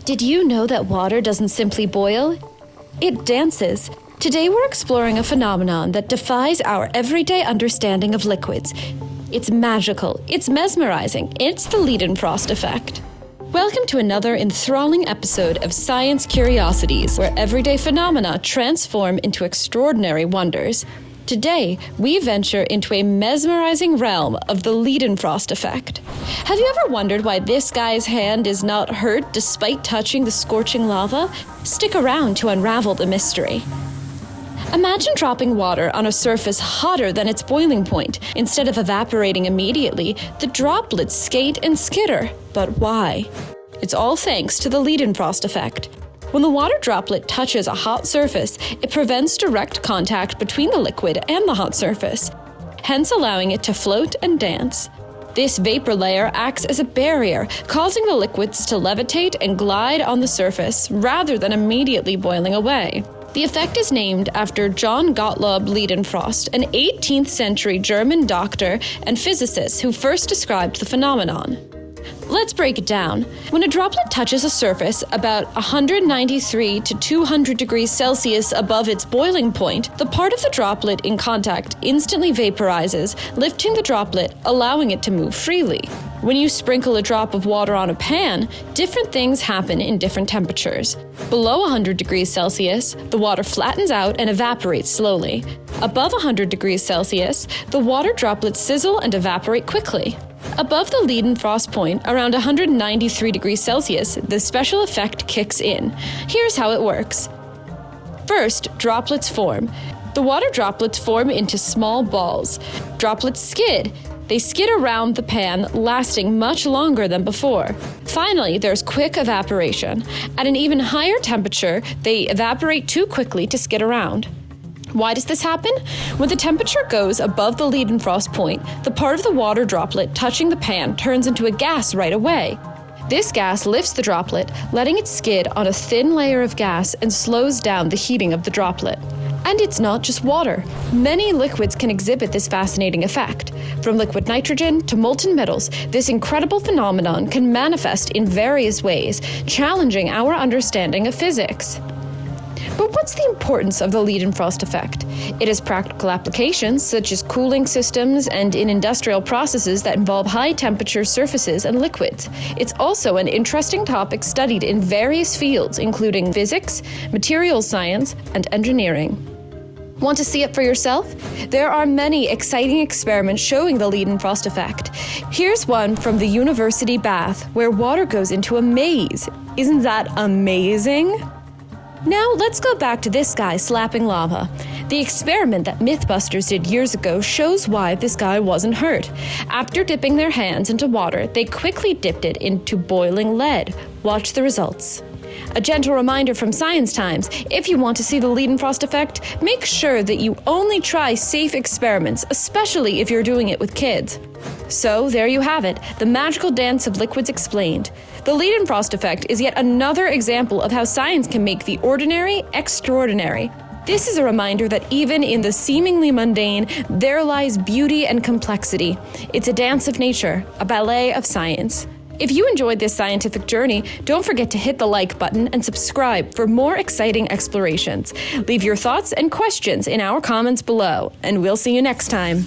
Did you know that water doesn't simply boil? It dances. Today we're exploring a phenomenon that defies our everyday understanding of liquids. It's magical, it's mesmerizing, it's the Leidenfrost Effect. Welcome to another enthralling episode of Science Curiosities, where everyday phenomena transform into extraordinary wonders. Today, we venture into a mesmerizing realm of the Leidenfrost Effect. Have you ever wondered why this guy's hand is not hurt despite touching the scorching lava? Stick around to unravel the mystery. Imagine dropping water on a surface hotter than its boiling point. Instead of evaporating immediately, the droplets skate and skitter. But why? It's all thanks to the Leidenfrost Effect. When the water droplet touches a hot surface, it prevents direct contact between the liquid and the hot surface, hence allowing it to float and dance. This vapor layer acts as a barrier, causing the liquids to levitate and glide on the surface rather than immediately boiling away. The effect is named after John Gottlob Leidenfrost, an 18th century German doctor and physicist who first described the phenomenon. Let's break it down. When a droplet touches a surface about 193 to 200 degrees Celsius above its boiling point, the part of the droplet in contact instantly vaporizes, lifting the droplet, allowing it to move freely. When you sprinkle a drop of water on a pan, different things happen in different temperatures. Below 100 degrees Celsius, the water flattens out and evaporates slowly. Above 100 degrees Celsius, the water droplets sizzle and evaporate quickly. Above the Leidenfrost point, around 193 degrees Celsius, the special effect kicks in. Here's how it works. First, droplets form. The water droplets form into small balls. Droplets skid. They skid around the pan, lasting much longer than before. Finally, there's quick evaporation. At an even higher temperature, they evaporate too quickly to skid around. Why does this happen? When the temperature goes above the Leidenfrost point, the part of the water droplet touching the pan turns into a gas right away. This gas lifts the droplet, letting it skid on a thin layer of gas and slows down the heating of the droplet. And it's not just water. Many liquids can exhibit this fascinating effect. From liquid nitrogen to molten metals, this incredible phenomenon can manifest in various ways, challenging our understanding of physics. But what's the importance of the Leidenfrost effect? It has practical applications, such as cooling systems and in industrial processes that involve high-temperature surfaces and liquids. It's also an interesting topic studied in various fields, including physics, materials science, and engineering. Want to see it for yourself? There are many exciting experiments showing the Leidenfrost effect. Here's one from the University bath, where water goes into a maze. Isn't that amazing? Now let's go back to this guy slapping lava. The experiment that MythBusters did years ago shows why this guy wasn't hurt. After dipping their hands into water, they quickly dipped it into boiling lead. Watch the results. A gentle reminder from Science Times, if you want to see the Leidenfrost effect, make sure that you only try safe experiments, especially if you're doing it with kids. So there you have it, the magical dance of liquids explained. The Leidenfrost effect is yet another example of how science can make the ordinary extraordinary. This is a reminder that even in the seemingly mundane, there lies beauty and complexity. It's a dance of nature, a ballet of science. If you enjoyed this scientific journey, don't forget to hit the like button and subscribe for more exciting explorations. Leave your thoughts and questions in our comments below, and we'll see you next time.